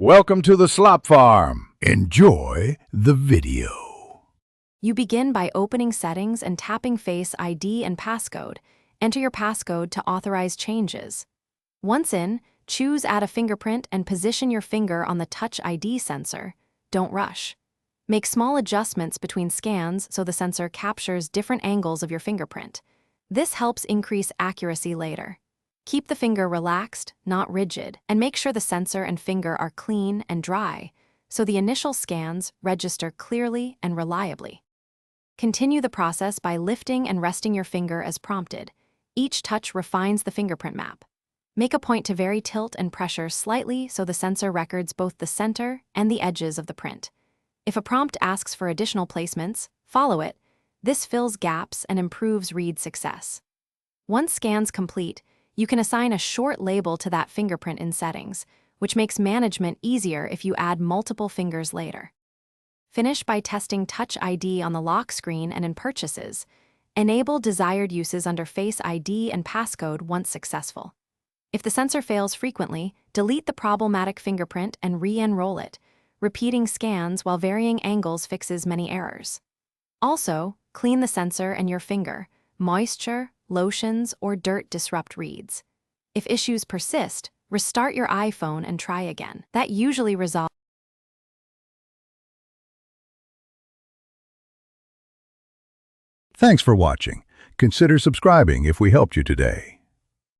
Welcome to the Slop Farm. Enjoy the video. You begin by opening Settings and tapping Face ID and Passcode. Enter your passcode to authorize changes. Once in, choose Add a Fingerprint and position your finger on the Touch ID sensor. Don't rush. Make small adjustments between scans so the sensor captures different angles of your fingerprint. This helps increase accuracy later. Keep the finger relaxed, not rigid, and make sure the sensor and finger are clean and dry, so the initial scans register clearly and reliably. Continue the process by lifting and resting your finger as prompted. Each touch refines the fingerprint map. Make a point to vary tilt and pressure slightly so the sensor records both the center and the edges of the print. If a prompt asks for additional placements, follow it. This fills gaps and improves read success. Once scans complete, you can assign a short label to that fingerprint in Settings, which makes management easier if you add multiple fingers later. Finish by testing Touch ID on the lock screen and in Purchases. Enable desired uses under Face ID and Passcode once successful. If the sensor fails frequently, delete the problematic fingerprint and re-enroll it. Repeating scans while varying angles fixes many errors. Also, clean the sensor and your finger. Moisture, lotions, or dirt disrupt reads. If issues persist, restart your iPhone and try again. That usually resolves. Thanks for watching. Consider subscribing if we helped you today.